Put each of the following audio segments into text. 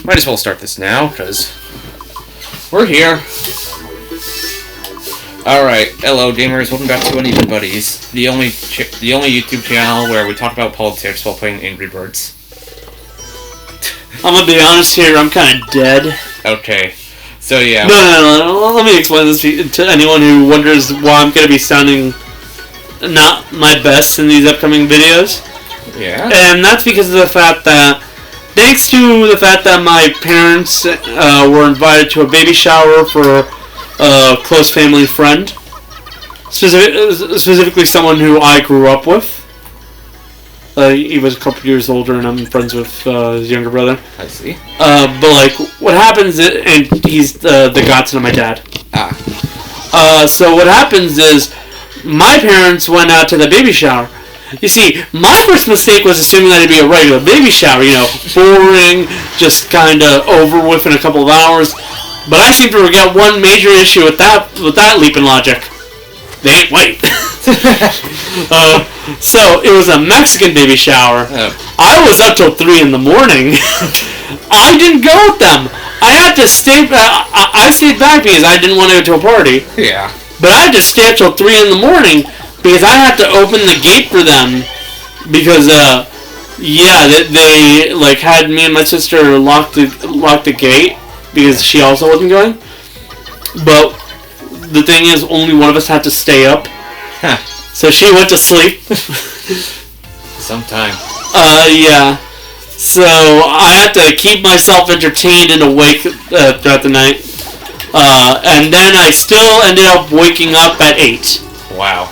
Might as well start this now, because we're here. Alright, hello gamers, welcome back to Uneven Buddies, the only YouTube channel where we talk about politics while playing Angry Birds. I'm gonna be honest here, I'm kinda dead. Okay, so yeah. No, let me explain this to anyone who wonders why I'm gonna be sounding not my best in these upcoming videos. Yeah? And that's because of the fact that, thanks to the fact that my parents were invited to a baby shower for a close family friend, specifically someone who I grew up with. He was a couple years older, and I'm friends with his younger brother. I see. But like, what happens is, and he's the godson of my dad. So what happens is, my parents went out to the baby shower. You see, my first mistake was assuming that it'd be a regular baby shower, you know, boring, just kind of over with in a couple of hours. But I seem to forget one major issue with that leap in logic. They ain't white. So it was a Mexican baby shower. Oh. I was up till 3 in the morning. I didn't go with them. I had to stay. I stayed back because I didn't want to go to a party. Yeah. But I had to stay up till 3 in the morning because I had to open the gate for them. Because they like had me and my sister lock the gate because she also wasn't going. But the thing is, only one of us had to stay up. Huh. So she went to sleep. Sometime. Yeah. So I had to keep myself entertained and awake throughout the night. And then I still ended up waking up at 8. Wow.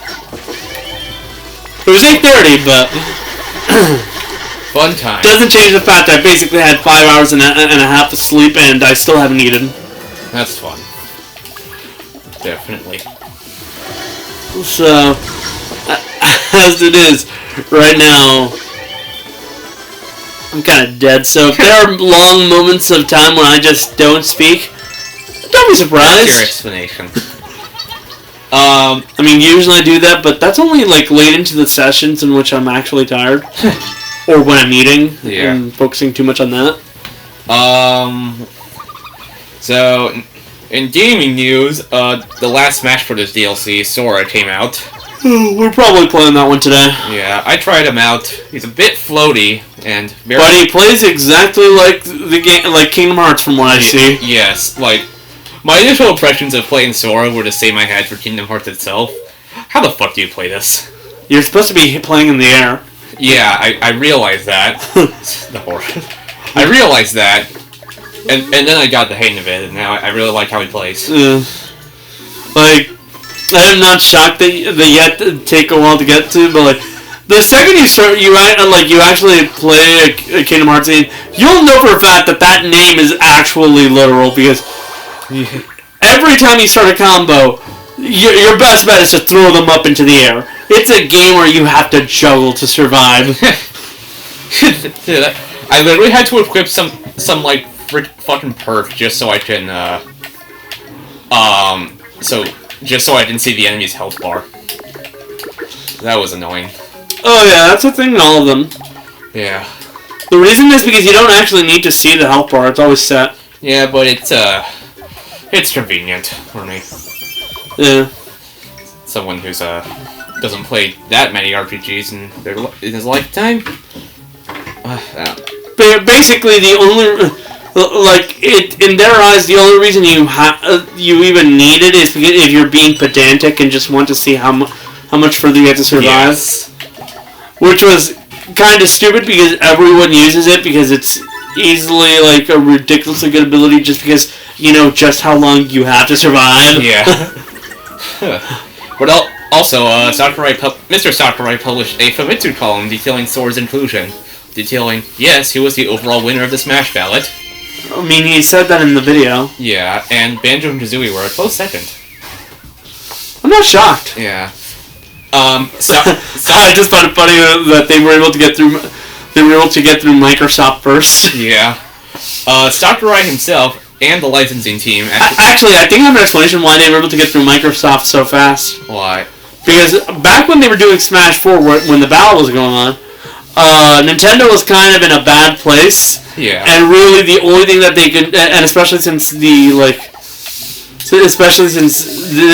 It was 8:30, but fun time. Doesn't change the fact that I basically had 5 hours and a half of sleep, and I still haven't eaten. That's fun. Definitely. So, as it is right now, I'm kind of dead. So if there are long moments of time when I just don't speak, don't be surprised. That's your explanation. I mean, usually I do that, but that's only like late into the sessions in which I'm actually tired, or when I'm eating and focusing too much on that. So in gaming news, the last Smash Bros. DLC, Sora, came out. We're probably playing that one today. Yeah, I tried him out. He's a bit floaty and very. But he plays exactly like the game, like Kingdom Hearts, from what I see. Yes, like my initial impressions of playing Sora were the same I had for Kingdom Hearts itself. How the fuck do you play this? You're supposed to be playing in the air. Yeah, I realized that. The horror. I realized that, and then I got the hang of it, and now I really like how he plays. Like, I am not shocked that yet take a while to get to, but like, the second you start, you actually play a Kingdom Hearts game, you'll know for a fact that name is actually literal, because every time you start a combo, your best bet is to throw them up into the air. It's a game where you have to juggle to survive. I literally had to equip some like fucking perk just so I can just so I didn't see the enemy's health bar. That was annoying. Oh yeah, that's a thing in all of them. Yeah. The reason is because you don't actually need to see the health bar, it's always set. Yeah, but it's convenient for me. Yeah. Someone who's doesn't play that many RPGs in his lifetime. Basically, the only in their eyes, the only reason you even need it is because if you're being pedantic and just want to see how much further you have to survive. Yes. Which was kind of stupid because everyone uses it because it's easily like a ridiculously good ability just because you know just how long you have to survive. Yeah. But also, Mr. Sakurai published a Famitsu column detailing Sora's inclusion. Detailing, yes, he was the overall winner of the Smash ballot. I mean, he said that in the video. Yeah, and Banjo and Kazooie were a close second. I'm not shocked. Yeah. I just thought it funny that they were able to get through. They were able to get through Microsoft first. Yeah. Sakurai himself and the licensing team. Actually, I think I have an explanation why they were able to get through Microsoft so fast. Why? Because back when they were doing Smash 4, when the battle was going on, Nintendo was kind of in a bad place. Yeah. And really, the only thing that they could, and especially since they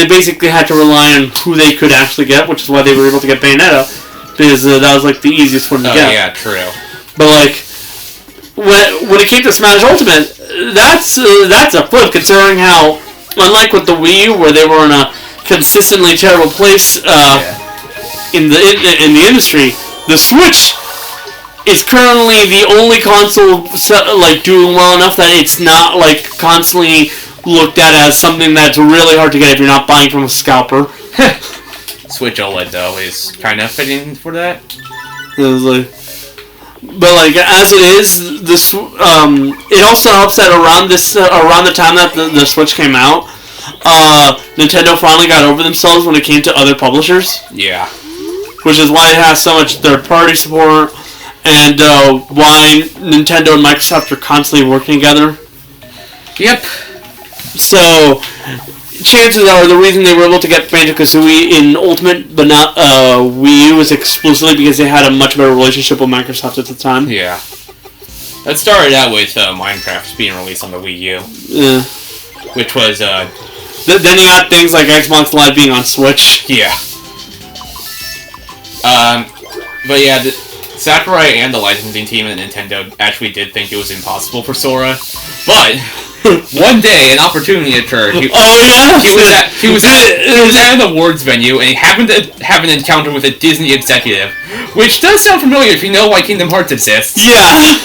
basically had to rely on who they could actually get, which is why they were able to get Bayonetta, because that was like the easiest one to get. Oh yeah, true. But like, when it came to Smash Ultimate, that's a flip, considering how, unlike with the Wii U, where they were in a consistently terrible place in the industry, the Switch is currently the only console like doing well enough that it's not like constantly looked at as something that's really hard to get if you're not buying from a scalper. Switch OLED though is kind of fitting for that. But like as it is, it also helps that around the time that the Switch came out, Nintendo finally got over themselves when it came to other publishers. Yeah. Which is why it has so much third-party support, and why Nintendo and Microsoft are constantly working together. Yep. So, chances are the reason they were able to get Banjo-Kazooie in Ultimate, but not Wii U, was exclusively because they had a much better relationship with Microsoft at the time. Yeah. That started out with Minecraft being released on the Wii U. Yeah. Which was, then you got things like Xbox Live being on Switch. Yeah. But yeah, Sakurai and the licensing team at Nintendo actually did think it was impossible for Sora, but one day an opportunity occurred. He was at an awards venue and he happened to have an encounter with a Disney executive, which does sound familiar if you know why Kingdom Hearts exists. Yeah.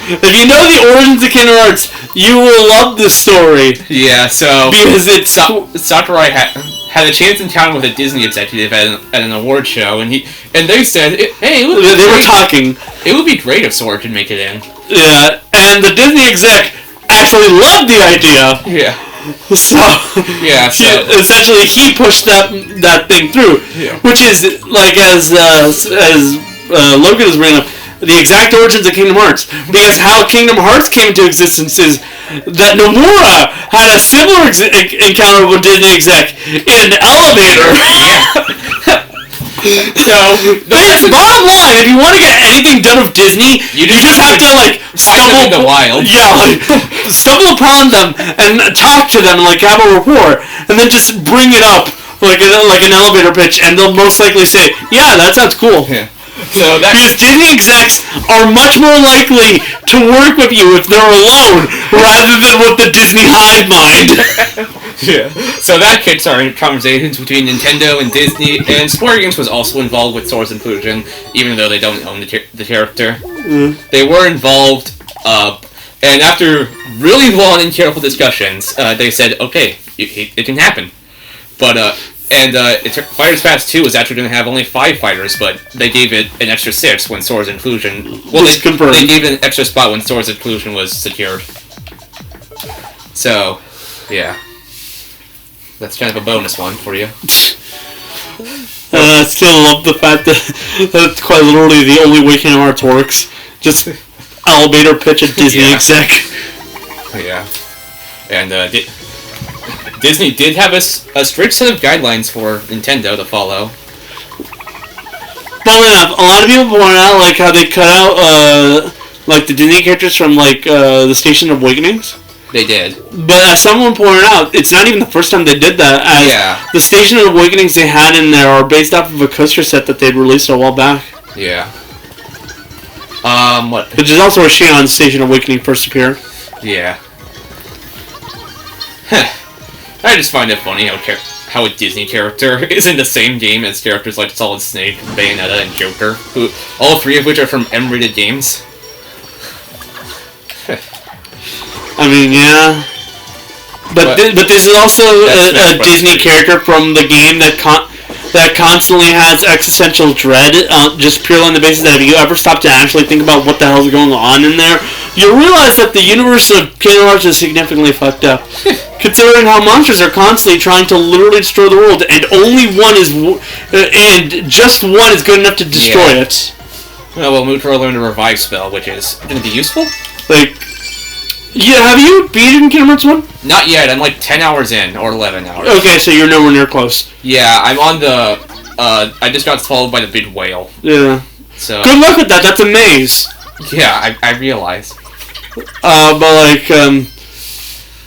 If you know the origins of Kingdom Hearts, you will love this story. Yeah, so because it's Sakurai had a chance encounter with a Disney executive at an award show, and they said, "Hey, they were talking. It would be great if Sora could make it in." Yeah, and the Disney exec actually loved the idea. Yeah. So essentially, he pushed that thing through, which is like as Logan is bringing up. The exact origins of Kingdom Hearts. Because how Kingdom Hearts came into existence is that Nomura had a similar encounter with Disney exec in an elevator. So, bottom line, if you want to get anything done with Disney, you just have to like stumble in the wild. Yeah, like stumble upon them and talk to them, like have a rapport, and then just bring it up like an elevator pitch, and they'll most likely say, "Yeah, that sounds cool." Yeah. So because Disney execs are much more likely to work with you if they're alone rather than with the Disney hive mind. Yeah. So that kickstarted conversations between Nintendo and Disney, and Square Enix was also involved with Sora's inclusion, even though they don't own the character. They were involved, and after really long and careful discussions, they said, "Okay, it can happen." But Fighters Pass 2 was actually going to have only 5 fighters, but they gave it an extra 6 when Sora's inclusion... Well, they gave it an extra spot when Sora's inclusion was secured. So, yeah. That's kind of a bonus one for you. I still love the fact that that's quite literally the only way Kingdom Hearts works. Just elevator pitch a Disney exec. Yeah. And, Disney did have a strict set of guidelines for Nintendo to follow. Funnily enough, a lot of people point out like how they cut out like the Disney characters from like the Station of Awakenings. They did. But as someone pointed out, it's not even the first time they did that. As the Station of Awakenings they had in there are based off of a coaster set that they'd released a while back. Yeah. What? Which is also a shame on Station of Awakening first appeared. Yeah. I just find it funny how a Disney character is in the same game as characters like Solid Snake, Bayonetta, and Joker, who all 3 of which are from M-rated games. I mean, yeah. But this is also a Disney character from the game that constantly has existential dread, just purely on the basis that if you ever stop to actually think about what the hell's going on in there, you'll realize that the universe of Kingdom Hearts is significantly fucked up. Considering how monsters are constantly trying to literally destroy the world, and just one is good enough to destroy it. Well, Mutro learned a revive spell, which is going to be useful. Have you beaten Kingdom Hearts 1? Not yet. I'm like 10 hours in, or 11 hours. Okay, so you're nowhere near close. Yeah, I'm on the... I just got swallowed by the big whale. Yeah. So good luck with that. That's a maze. Yeah, I realize. But like,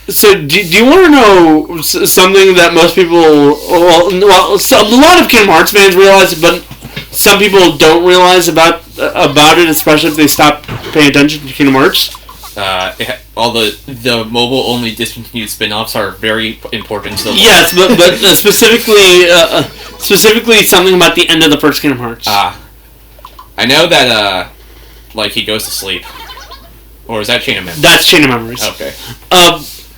so do you want to know something that most people, well, so a lot of Kingdom Hearts fans realize, but some people don't realize about it, especially if they stop paying attention to Kingdom Hearts. All the mobile-only discontinued spin-offs are very important to the yes, but specifically something about the end of the first Kingdom Hearts. I know that like he goes to sleep, or is that Chain of Memories? That's Chain of Memories. Okay.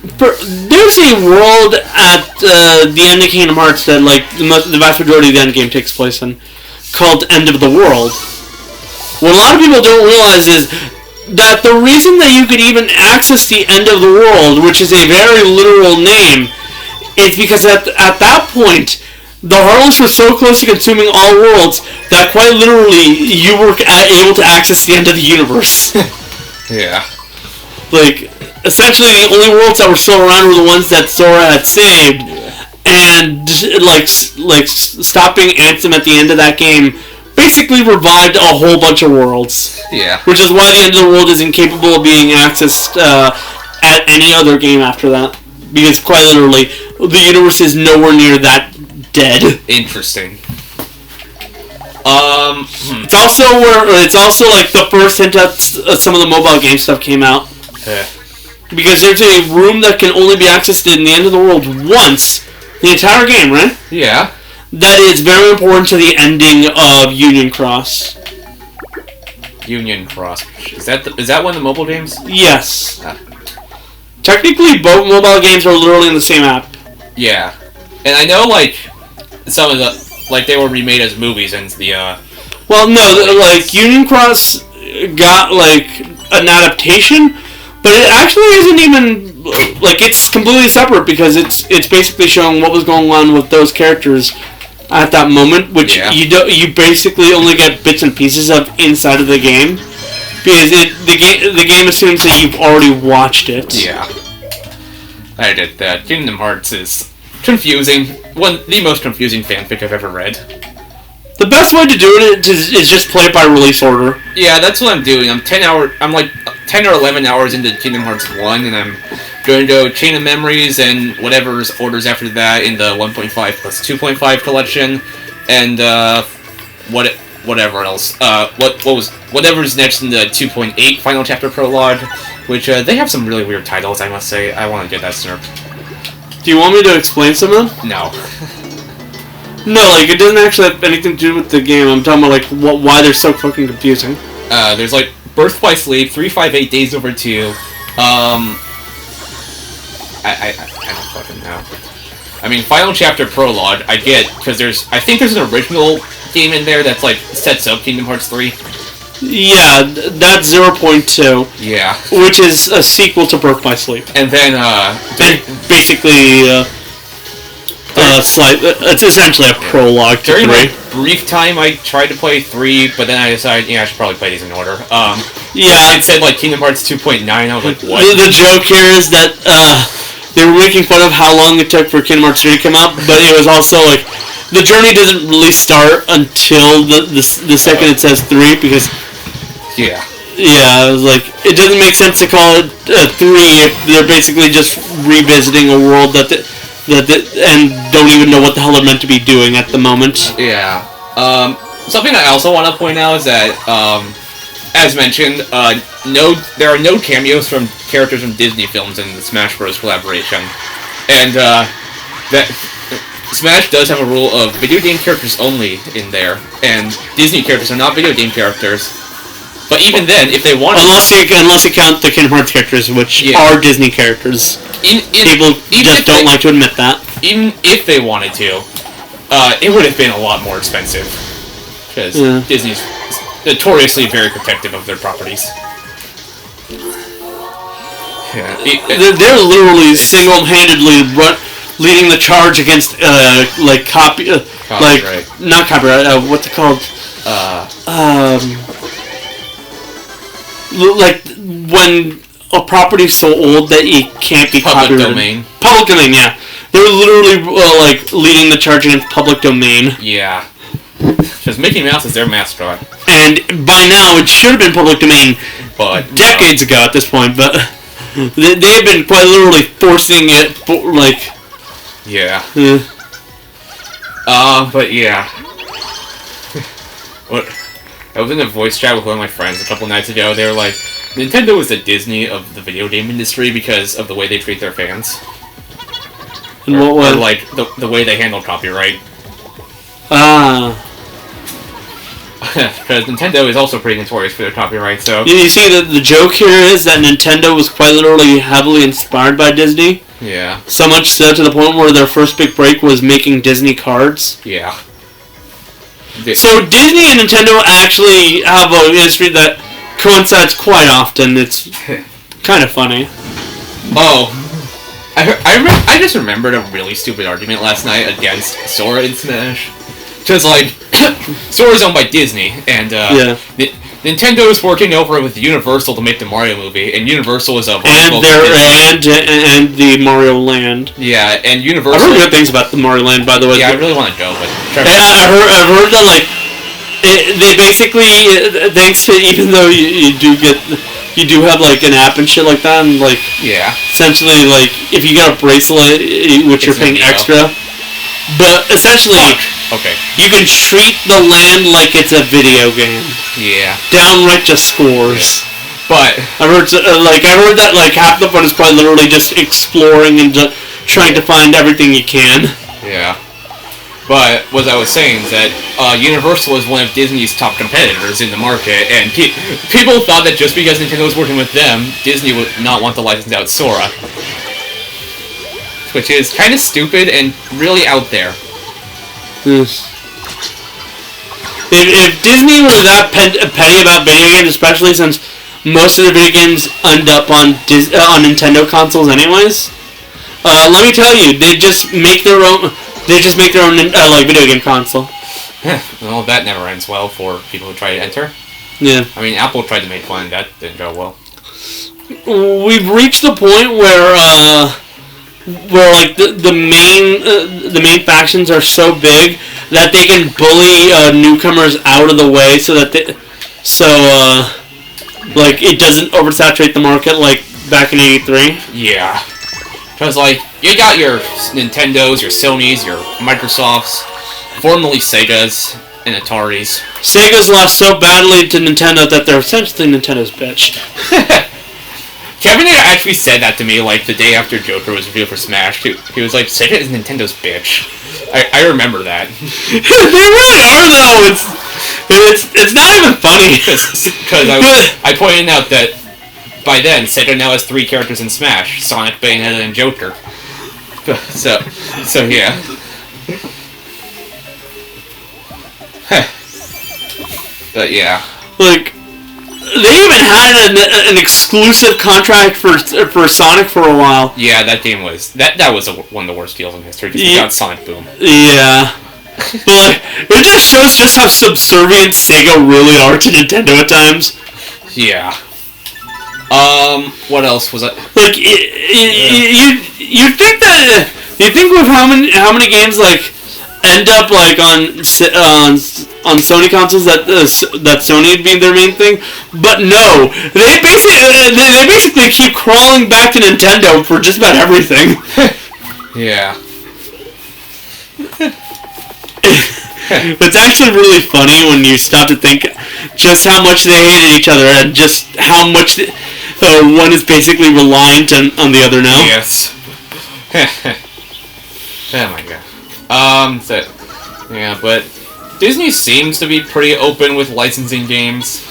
There's a world at the end of Kingdom Hearts that like the vast majority of the end game takes place in, called End of the World. What a lot of people don't realize is that the reason that you could even access the End of the World, which is a very literal name, is because at that point, the Heartless were so close to consuming all worlds that quite literally you were able to access the end of the universe. Yeah. Like, essentially the only worlds that were still around were the ones that Sora had saved, and like stopping Ansem at the end of that game basically revived a whole bunch of worlds. Yeah. Which is why the End of the World is incapable of being accessed at any other game after that. Because quite literally, the universe is nowhere near that dead. Interesting. It's also like the first hint that some of the mobile game stuff came out. Yeah. Because there's a room that can only be accessed in the End of the World once. The entire game, right? Yeah. That is very important to the ending of Union Cross. Union Cross. Is that one of the mobile games? Yes. Technically, both mobile games are literally in the same app. Yeah. And I know, like, some of the... Like, they were remade as movies and the, Well, no, like, Union Cross got, like, an adaptation, but it actually isn't even... Like, it's completely separate because it's basically showing what was going on with those characters at that moment, which you basically only get bits and pieces of inside of the game, because the game assumes that you've already watched it. Yeah, I did that. Kingdom Hearts is confusing. The most confusing fanfic I've ever read. The best way to do it is just play it by release order. Yeah, that's what I'm doing. I'm like 10 or 11 hours into Kingdom Hearts 1, and I'm going to go Chain of Memories and whatever's orders after that in the 1.5 plus 2.5 collection, and whatever else. Whatever's next in the 2.8 Final Chapter Prologue, which they have some really weird titles, I must say. I want to get that snurped. Do you want me to explain some of them? No. No, like, it doesn't actually have anything to do with the game. I'm talking about, like, why they're so fucking confusing. There's, like, Birth by Sleep, 358 Days Over 2, I don't fucking know. I mean, Final Chapter Prologue, I get, because I think there's an original game in there that's, like, sets up Kingdom Hearts 3. Yeah, that's 0.2. Yeah. Which is a sequel to Birth by Sleep. And then, basically, it's essentially a prologue to 3. During my brief time, I tried to play 3, but then I decided, I should probably play these in order. Yeah. It said, like, Kingdom Hearts 2.9, I was like, what? The joke here is that, they were making fun of how long it took for Kingdom Hearts 3 to come out, but it was also, like, the journey doesn't really start until the second it says 3, because... Yeah. Yeah, it was like, it doesn't make sense to call it 3 if they're basically just revisiting a world and don't even know what the hell they're meant to be doing at the moment. Yeah. Something I also want to point out is that, as mentioned, there are no cameos from characters from Disney films in the Smash Bros. Collaboration. And, that Smash does have a rule of video game characters only in there, and Disney characters are not video game characters. But even then, if they want unless you count the Kingdom Hearts characters, which are Disney characters. People just don't like to admit that. Even if they wanted to, it would have been a lot more expensive. Because Disney's notoriously very protective of their properties. Yeah. They're literally single-handedly leading the charge against, like, copyright. Like, not copyright, what's it called? Like, when a property's so old that it can't be copyrighted. Public domain. Public domain, yeah. They're literally, like, leading the charge against public domain. Yeah. Because Mickey Mouse is their mascot. and by now it should have been public domain but decades ago at this point, but they've been quite literally forcing it, yeah. But yeah. What? I was in a voice chat with one of my friends a couple nights ago. They were like, Nintendo is the Disney of the video game industry because of the way they treat their fans. In what way? Or like, the way they handle copyright. Because Nintendo is also pretty notorious for their copyright, so... You see, the joke here is that Nintendo was quite literally heavily inspired by Disney. Yeah. So much so to the point where their first big break was making Disney cards. Yeah. So Disney and Nintendo actually have a history that coincides quite often. It's kind of funny. Oh. I just remembered a really stupid argument last night against Sora in Smash. Because, like, Sora's owned by Disney, and Nintendo is working over with Universal to make the Mario movie, and Universal is a... And the Mario Land. Yeah, and Universal... I've heard good things about the Mario Land, by the way. Yeah, I really want to go, but... I've heard that, like, they basically, thanks to, even though you do have, like, an app and shit like that, and, like... Yeah. Essentially, like, if you get a bracelet, which you're paying extra... But essentially, okay, you can treat the land like it's a video game. Yeah, downright just scores. Yeah. But I heard that like half the fun is quite literally just exploring and trying to find everything you can. Yeah. But what I was saying is that Universal is one of Disney's top competitors in the market, and people thought that just because Nintendo was working with them, Disney would not want to license out Sora. Which is kind of stupid and really out there. Yes. If Disney were that petty about video games, especially since most of the video games end up on Nintendo consoles anyways, let me tell you, they just make their own. Like video game console. Well, that never ends well for people who try to enter. Yeah. I mean, Apple tried to make one, and that didn't go well. We've reached the point where like the main factions are so big that they can bully newcomers out of the way so that like it doesn't oversaturate the market like back in '83. Yeah, because like you got your Nintendos, your Sonys, your Microsofts, formerly Segas and Ataris. Sega's lost so badly to Nintendo that they're essentially Nintendo's bitch. Kevin actually said that to me, like, the day after Joker was revealed for Smash. He was like, Sega is Nintendo's bitch. I remember that. They really are, though. It's not even funny. Because I pointed out that by then, Sega now has 3 characters in Smash. Sonic, Bayonetta, and Joker. So yeah. But yeah. Like... They even had an exclusive contract for Sonic for a while. Yeah, that game was one of the worst deals in history. Because you got Sonic Boom. Yeah, but like, it just shows just how subservient Sega really are to Nintendo at times. Yeah. What else was it? Like you think with how many games like end up like on Sony consoles that Sony would be their main thing, but no, they basically keep crawling back to Nintendo for just about everything. Yeah. It's actually really funny when you stop to think just how much they hated each other and just how much one is basically reliant on the other now. Yes. Oh my god. Yeah, but Disney seems to be pretty open with licensing games.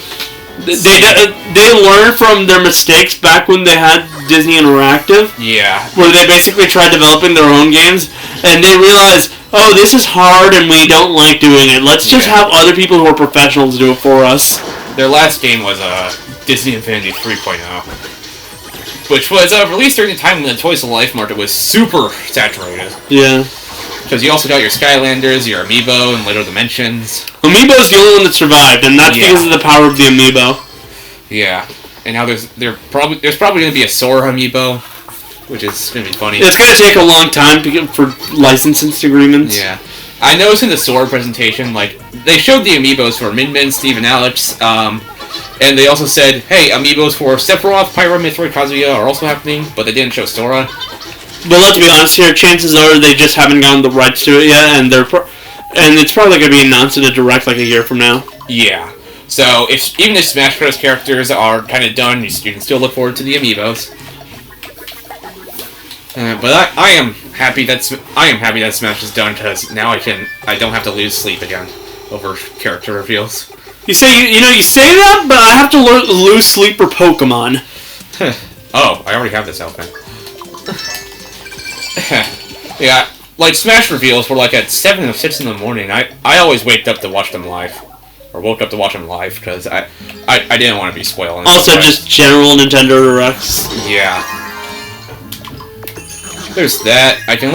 They learned from their mistakes back when they had Disney Interactive. Yeah. Where they basically tried developing their own games, and they realized, oh, this is hard and we don't like doing it. Let's just have other people who are professionals do it for us. Their last game was Disney Infinity 3.0, which was released during the time when the Toys to Life market was super saturated. Yeah. Because you also got your Skylanders, your Amiibo, and Later Dimensions. Amiibo's the only one that survived, and that's because of the power of the Amiibo. Yeah. And now there's probably going to be a Sora Amiibo, which is going to be funny. It's going to take a long time for license agreements. Yeah. I noticed in the Sora presentation, like, they showed the amiibos for Min, Steve, and Alex, and they also said, hey, amiibos for Sephiroth, Pyra, Mythroid, Kazuya are also happening, but they didn't show Sora. But let's be honest here, chances are they just haven't gotten the rights to it yet, and it's probably going to be announced in a direct like a year from now. Yeah. So, even if Smash Bros. Characters are kind of done, you can still look forward to the amiibos. But I am happy that Smash is done, because now I don't have to lose sleep again over character reveals. You say that, but I have to lose sleep for Pokemon. Oh, I already have this outfit. Yeah, like Smash reveals were like at 7 or 6 in the morning. I always waked up to watch them live. Or woke up to watch them live, because I didn't want to be spoiled. Also, just general Nintendo Directs. Yeah. There's that. I can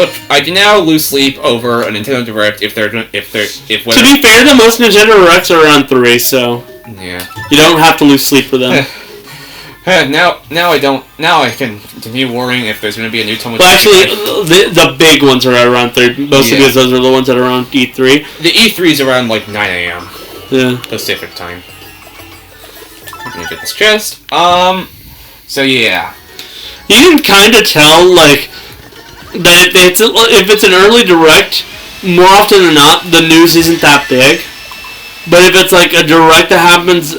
now lose sleep over a Nintendo Direct if whether... To be fair, the most Nintendo Directs are around 3, so... Yeah. You don't have to lose sleep for them. Now I don't... Now I can continue worrying if there's going to be a new Tomodachi. Well, actually, the big ones are around 3. Mostly because those are the ones that are around E3. The E3 is around, like, 9 a.m. Yeah. Pacific time. I'm gonna get this chest. So yeah. You can kind of tell, like, that if it's an early direct, more often than not, the news isn't that big. But if it's, like, a direct that happens,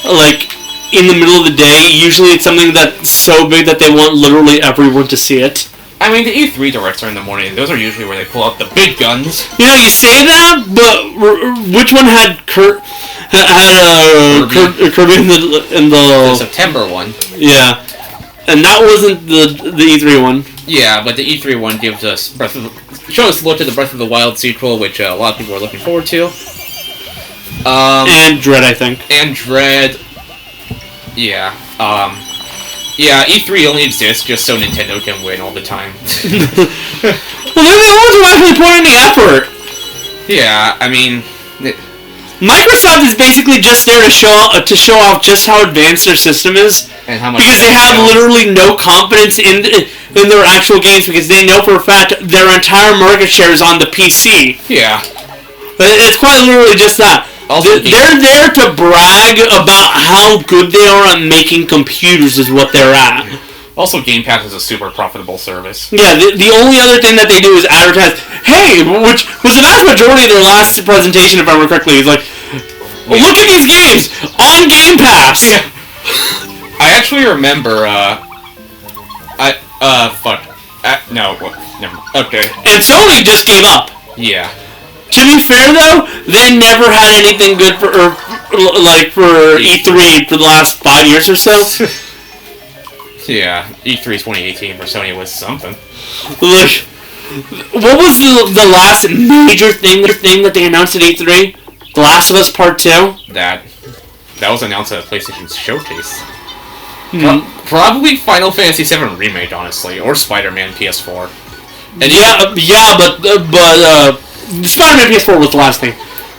like, in the middle of the day, usually it's something that's so big that they want literally everyone to see it. I mean, the E3 directs are in the morning. Those are usually where they pull out the big guns. You know, you say that, but which one had Kirby in the September one? Yeah, and that wasn't the E3 one. Yeah, but the E3 one gives us shows us a look at the Breath of the Wild sequel, which a lot of people are looking forward to. And Dread, I think. And Dread. Yeah. Yeah, E3 only exists just so Nintendo can win all the time. Well, they're the ones who actually put in the effort. Yeah, I mean... Microsoft is basically just there to show off just how advanced their system is. And how much because they have literally no confidence in their actual games, because they know for a fact their entire market share is on the PC. Yeah. It's quite literally just that. Also, they're there to brag about how good they are at making computers is what they're at. Also, Game Pass is a super profitable service. Yeah, the only other thing that they do is advertise, hey, which was the vast majority of their last presentation, if I remember correctly, is like, look at these games on Game Pass! Yeah. I actually remember, never mind. Okay. And Sony just gave up. Yeah. To be fair, though, they never had anything good for E3 for the last 5 years or so. Yeah, E3 2018 for Sony was something. Like, what was the last major thing that they announced at E3? The Last of Us Part 2? That was announced at a PlayStation Showcase. Probably Final Fantasy VII Remake, honestly, or Spider-Man PS4. And but Spider-Man PS4 was the last thing.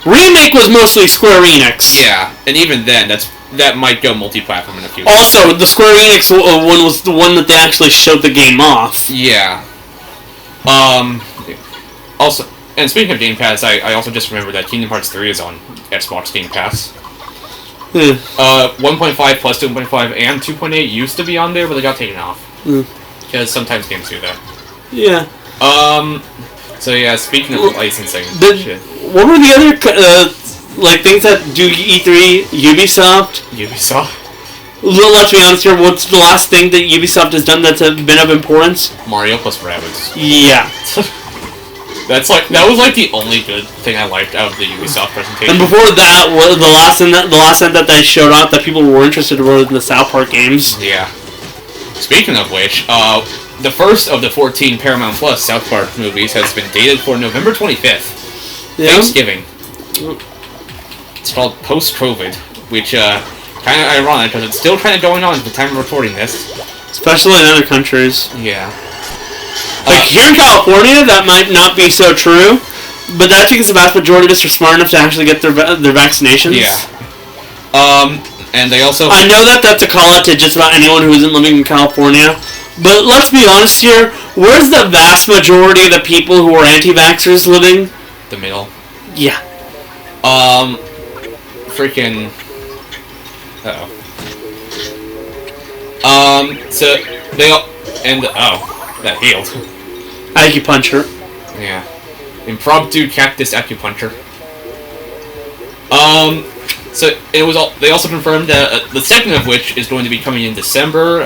Remake was mostly Square Enix. Yeah, and even then, that might go multi-platform in the future. Also, the Square Enix one was the one that they actually showed the game off. Yeah. Also, and speaking of Game Pass, I also just remembered that Kingdom Hearts 3 is on Xbox Game Pass. 1.5 plus 2.5 and 2.8 used to be on there, but they got taken off. Because sometimes games do that. Yeah. So yeah, speaking of licensing, what were the other things that do E3? Ubisoft. Let's be honest here. What's the last thing that Ubisoft has done that's been of importance? Mario plus Rabbids. Yeah. That was like the only good thing I liked out of the Ubisoft presentation. And before that, the last thing that they showed off that people were interested in were the South Park games. Yeah. Speaking of which, the first of the 14 Paramount Plus South Park movies has been dated for November 25th. Yeah. Thanksgiving. It's called Post-COVID, which, kind of ironic, because it's still kind of going on at the time of recording this. Especially in other countries. Yeah. Like, here in California, that might not be so true, but that's because the vast majority of us are smart enough to actually get their vaccinations. Yeah. And they also... I know that's a call-out to just about anyone who isn't living in California, but let's be honest here, where's the vast majority of the people who are anti-vaxxers living? the middle. Yeah. Freaking. So they all and that healed. Acupuncture. Yeah. Impromptu cactus acupuncture. So it was all. They also confirmed that the second of which is going to be coming in December.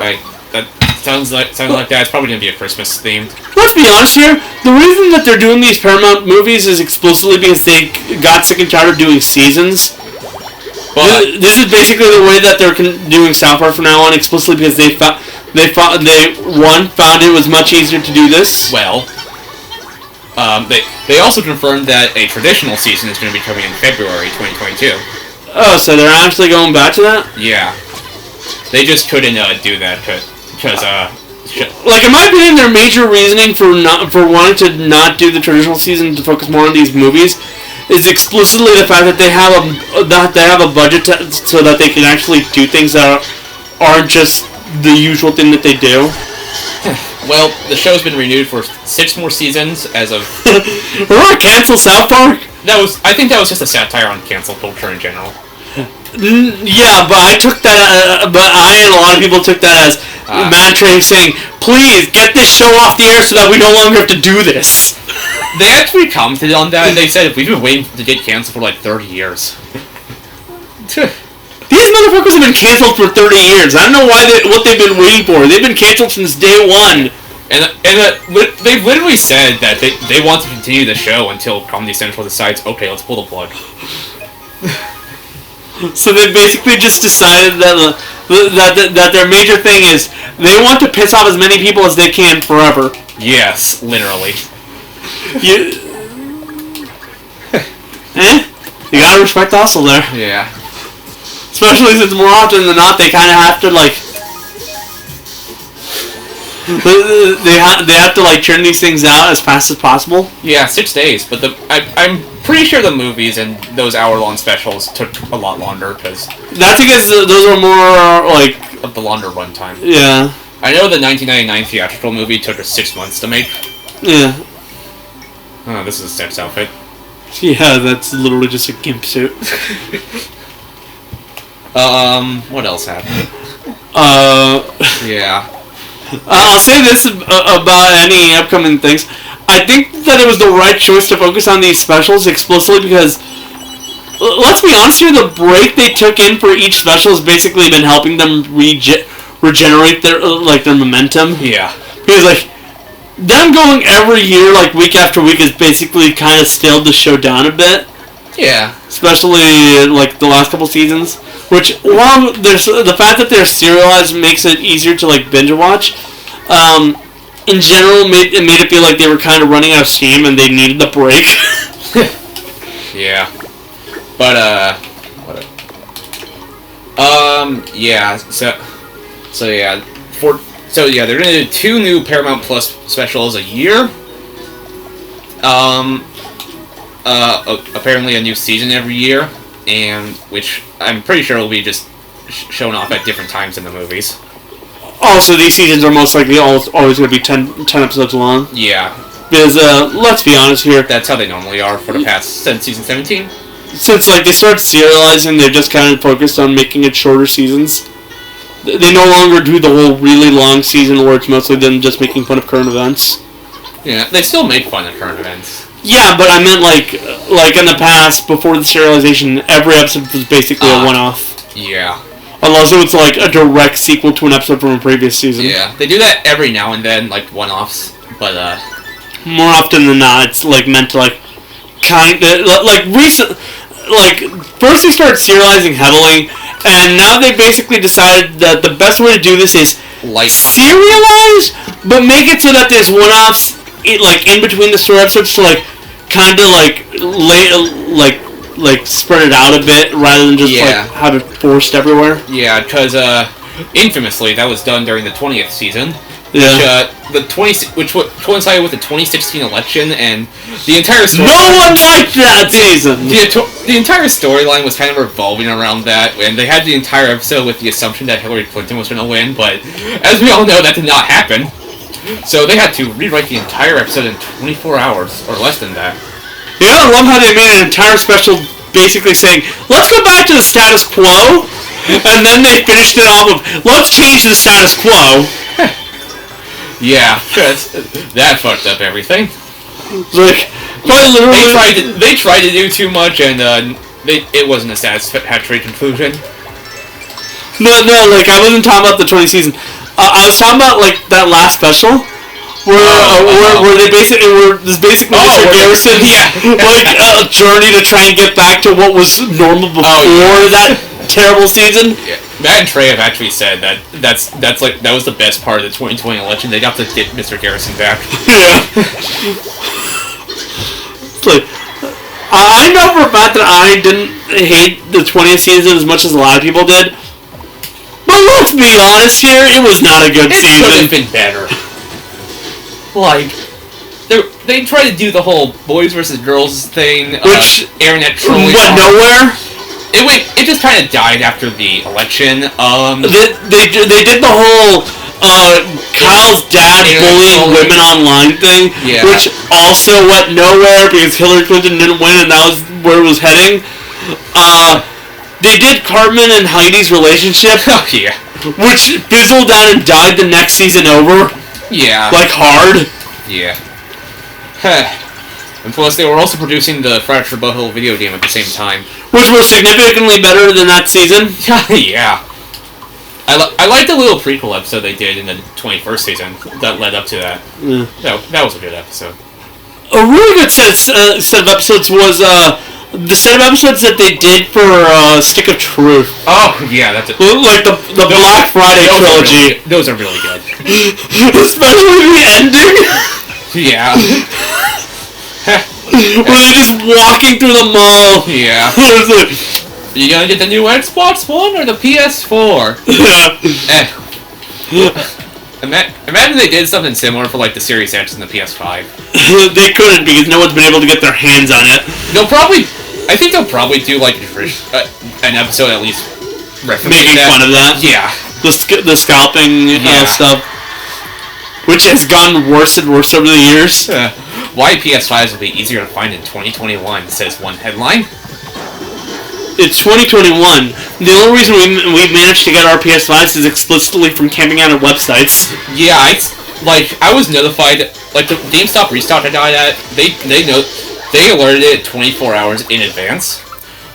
That sounds like that. It's probably going to be a Christmas themed. Let's be honest here. The reason that they're doing these Paramount movies is exclusively because they got sick and tired of doing seasons. But this is basically the way that they're doing South Park from now on, explicitly because they found it was much easier to do this. Well, they also confirmed that a traditional season is going to be coming in February 2022. Oh, so they're actually going back to that? Yeah. They just couldn't do that because like, in my opinion, their major reasoning for wanting to not do the traditional season to focus more on these movies is exclusively the fact that they have a budget so that they can actually do things that aren't just the usual thing that they do. Well, the show's been renewed for 6 more seasons as of. We're gonna cancel South Park. I think that was just a satire on cancel culture in general. Yeah, but I took that. But I and a lot of people took that as mantra saying, "Please get this show off the air so that we no longer have to do this." They actually commented on that, and they said we've been waiting to get canceled for like 30 years. These motherfuckers have been canceled for 30 years. I don't know what they've been waiting for. They've been canceled since day one. And they've literally said that they want to continue the show until Comedy Central decides, okay, let's pull the plug. So they basically just decided that their major thing is they want to piss off as many people as they can forever. Yes, literally. You gotta respect the hustle there. Yeah. Especially since more often than not they kind of have to like they have to like churn these things out as fast as possible. Yeah, 6 days, but I'm pretty sure the movies and those hour-long specials took a lot longer because that's because those are more like of the longer runtime. Yeah. I know the 1999 theatrical movie took us 6 months to make. Yeah. Oh, this is a sex outfit. Yeah, that's literally just a gimp suit. What else happened? Yeah. I'll say this about any upcoming things. I think that it was the right choice to focus on these specials explicitly because, let's be honest here, the break they took in for each special has basically been helping them regenerate their momentum. Yeah. Because, like, them going every year, like, week after week is basically kind of stilled the show down a bit. Yeah. Especially, like, the last couple seasons. Which, while the fact that they're serialized makes it easier to, like, binge watch, in general, it made it feel like they were kind of running out of steam and they needed the break. Yeah. But, yeah, so yeah, they're gonna do 2 new Paramount Plus specials a year. Apparently a new season every year, and which I'm pretty sure will be just shown off at different times in the movies. Also, these seasons are most likely always going to be 10 episodes long. Yeah. Because, let's be honest here. That's how they normally are for the past since season 17. Since, like, they started serializing, they're just kind of focused on making it shorter seasons. They no longer do the whole really long season where it's mostly them just making fun of current events. Yeah, they still make fun of current events. Yeah, but I meant, like in the past, before the serialization, every episode was basically a one-off. Yeah. Unless it was, like, a direct sequel to an episode from a previous season. Yeah, they do that every now and then, like, one-offs, but, more often than not, it's, like, meant to, like, first they started serializing heavily, and now they basically decided that the best way to do this is serialize, but make it so that there's one-offs, like, in between the story episodes to, like, kind of, like, spread it out a bit, rather than just, like, have it forced everywhere. Yeah, because, infamously, that was done during the 20th season. Yeah. Which coincided with the 2016 election, and the entire story. No one liked that season. The entire storyline was kind of revolving around that, and they had the entire episode with the assumption that Hillary Clinton was going to win, but as we all know, that did not happen. So they had to rewrite the entire episode in 24 hours, or less than that. I love how they made an entire special basically saying, let's go back to the status quo, and then they finished it off of, let's change the status quo. Yeah, that fucked up everything. Like, quite literally... They tried to do too much, and it wasn't a satisfactory conclusion. No, like, I wasn't talking about the 20th season. I was talking about, like, that last special, where they basically Mr. Garrison's like journey to try and get back to what was normal before that terrible season. Yeah. Matt and Trey have actually said that that was the best part of the 2020 election. They got to get Mr. Garrison back. Yeah. Like, I know for a fact that I didn't hate the 20th season as much as a lot of people did. But let's be honest here, it was not a good season. It could have been better. Like, they tried to do the whole boys versus girls thing, which internet trolling went nowhere. It just kind of died after the election. They did the whole Kyle's dad bullying women online thing, which also went nowhere because Hillary Clinton didn't win, and that was where it was heading. They did Cartman and Heidi's relationship, which fizzled out and died the next season over. Yeah. Like, hard. Yeah. And plus, they were also producing the Fractured Butthole video game at the same time. Which was significantly better than that season. Yeah. I liked the little prequel episode they did in the 21st season that led up to that. Yeah. That was a good episode. A really good set of episodes was the set of episodes that they did for Stick of Truth. Oh, yeah, that's it. Like the Black Friday trilogy. Those are really good. Especially the ending. Yeah. Where they're just walking through the mall. Yeah. You gonna get the new Xbox One or the PS4? Imagine they did something similar for like the Series X and the PS5. They couldn't because no one's been able to get their hands on it. I think they'll probably do like an episode at least making fun of that. Yeah. The scalping stuff. Which has gotten worse and worse over the years. Why PS5s will be easier to find in 2021, says one headline. It's 2021. The only reason we managed to get our PS5s is explicitly from camping out at websites. Yeah, I was notified, like the GameStop restock I got at, they alerted it 24 hours in advance.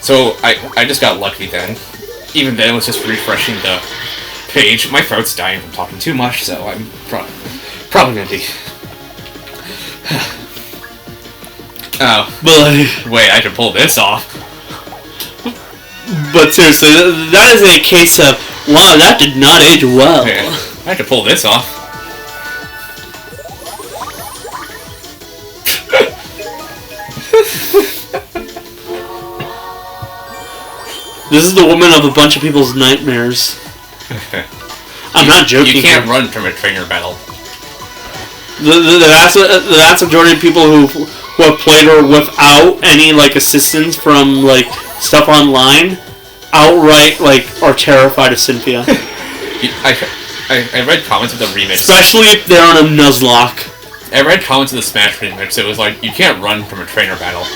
So I just got lucky then. Even then, it was just refreshing the page. My throat's dying from talking too much, so I'm probably gonna be. Oh, but wait, I can pull this off. But seriously, that is a case of, wow, that did not age well. Yeah, I could pull this off. This is the woman of a bunch of people's nightmares. I'm not joking. You can't run from a trainer battle. The vast majority of people who have played her without any like assistance from like stuff online, outright like are terrified of Cynthia. I read comments of the remix, especially if they're on a Nuzlocke. I read comments of the Smash remix. It was like you can't run from a trainer battle,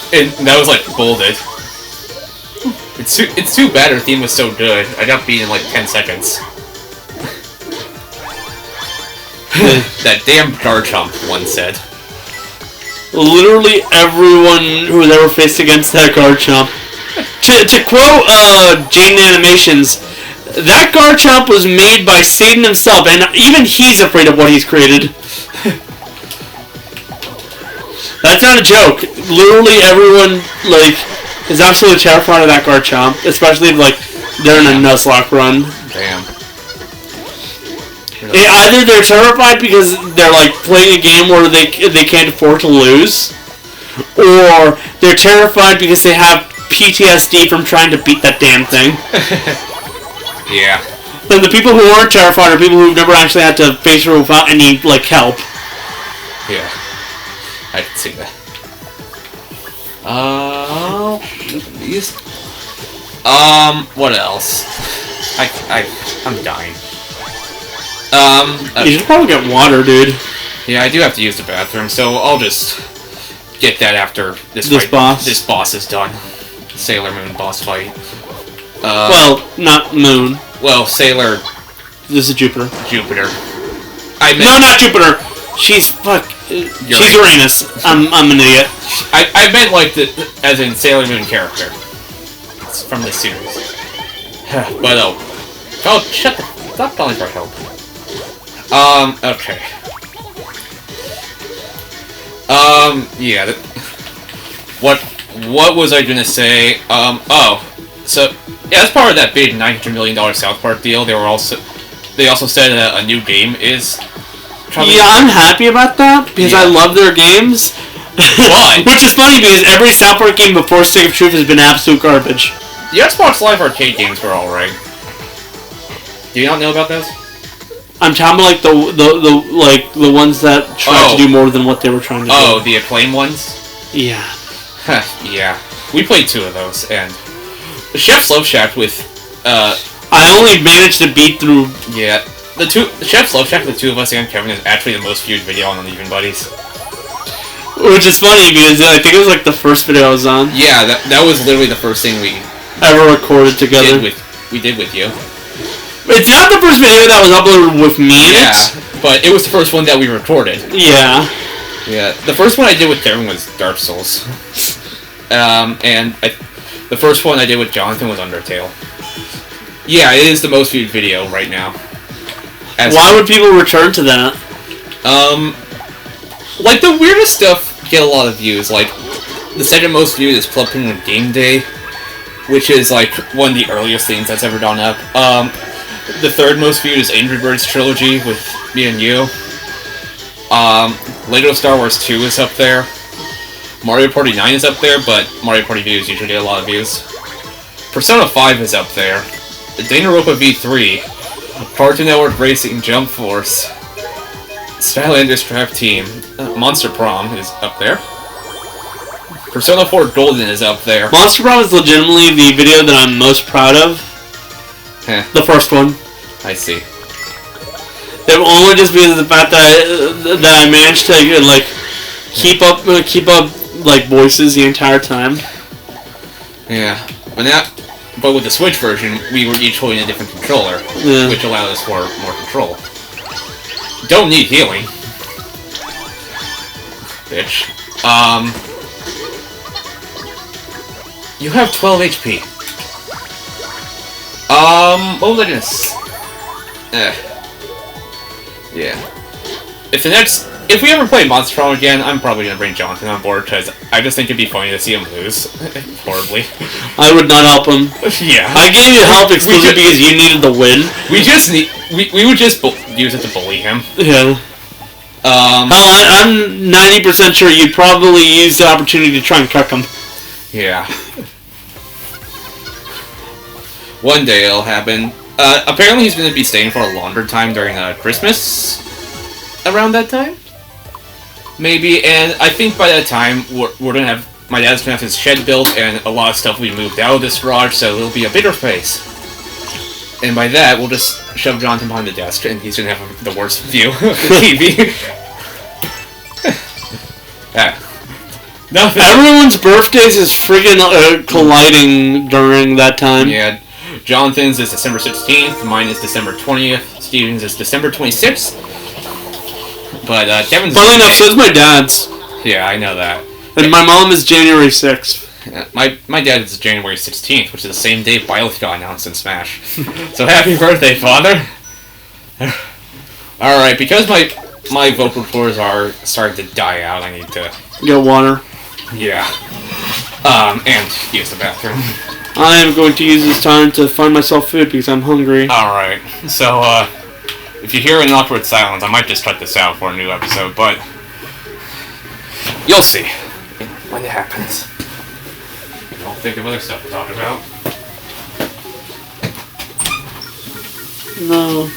and that was like bolded. It's too bad her theme was so good. I got beat in like 10 seconds. That damn Garchomp one said. Literally everyone who was ever faced against that Garchomp. To quote Jaden Animations, that Garchomp was made by Satan himself, and even he's afraid of what he's created. That's not a joke. Literally everyone like is absolutely terrified of that Garchomp, especially if like they're in a Nuzlocke run. Damn. Either they're terrified because they're like playing a game where they can't afford to lose, or they're terrified because they have PTSD from trying to beat that damn thing. Yeah. Then the people who aren't terrified are people who've never actually had to face her without any like help. Yeah, I can see that. What else? I'm dying. You should probably get water, dude. Yeah, I do have to use the bathroom, so I'll just get that after this boss is done. Sailor Moon boss fight. Well, not Moon. Well, Sailor... This is Jupiter. Jupiter. No, not Jupiter! She's Uranus. I'm an idiot. I meant like as in Sailor Moon character. It's from this series. But oh, stop calling for help. Okay. Yeah. What was I gonna say? So yeah, as part of that big $900 million South Park deal, they also said a new game is. Yeah, I'm happy about that because I love their games. Why? Which is funny because every South Park game before Stick of Truth has been absolute garbage. The Xbox Live Arcade games were alright. Do you not know about those? I'm talking about like the ones that tried to do more than what they were trying to do. Oh, the Acclaim ones? Yeah. Yeah. We played 2 of those, and Chef's Love Shack with I only managed to beat through. Yeah. The Chef's Love Shack with 2 of us and Kevin is actually the most viewed video on Uneven Buddies. Which is funny because I think it was like the first video I was on. Yeah, that was literally the first thing we ever recorded together. We did with you. It's not the first video that was uploaded with me in it. But it was the first one that we recorded. Yeah. Yeah. The first one I did with Kevin was Dark Souls. And the first one I did with Jonathan was Undertale. Yeah, it is the most viewed video right now. Why would people return to that? Like, the weirdest stuff get a lot of views. Like, the second most viewed is Club Penguin Game Day, which is, like, one of the earliest things that's ever gone up. The third most viewed is Angry Birds Trilogy with me and you. Lego Star Wars 2 is up there. Mario Party 9 is up there, but Mario Party videos usually get a lot of views. Persona 5 is up there. Danganronpa V3. Cartoon Network Racing Jump Force. Skylanders Trap Team. Monster Prom is up there. Persona 4 Golden is up there. Monster Prom is legitimately the video that I'm most proud of. The first one. I see. It only just because of the fact that I managed to like keep up like voices the entire time. Yeah, but with the Switch version, we were each holding a different controller, which allowed us for more control. Don't need healing, bitch. You have 12 HP. What was I gonna say? Yeah. If we ever play Monster Prom again, I'm probably gonna bring Jonathan on board, because I just think it'd be funny to see him lose. Horribly. I would not help him. Yeah. I gave you help exclusively because you needed the win. We would just use it to bully him. Yeah. I'm 90% sure you'd probably use the opportunity to try and cuck him. Yeah. One day it'll happen. Apparently he's going to be staying for a longer time during Christmas. Around that time? Maybe, and I think by that time we're going to have... My dad's going to have his shed built and a lot of stuff we moved out of this garage, so it'll be a bigger space. And by that, we'll just shove Jonathan behind the desk and he's going to have the worst view of the TV. Nothing. Everyone's birthdays is friggin' colliding during that time. Yeah. Jonathan's is December 16th, mine is December 20th, Steven's is December 26th. But Kevin's... Funnily enough, so is my dad's. Yeah, I know that. And my mom is January 6th. Yeah, my dad is January 16th, which is the same day Byleth got announced in Smash. So happy birthday, Father! Alright, because my vocal cords are starting to die out, I need to... Get water. Yeah. And use the bathroom. I am going to use this time to find myself food because I'm hungry. Alright, so, if you hear an awkward silence, I might just cut this out for a new episode, but... You'll see. When it happens. I'll think of other stuff to talk about. No.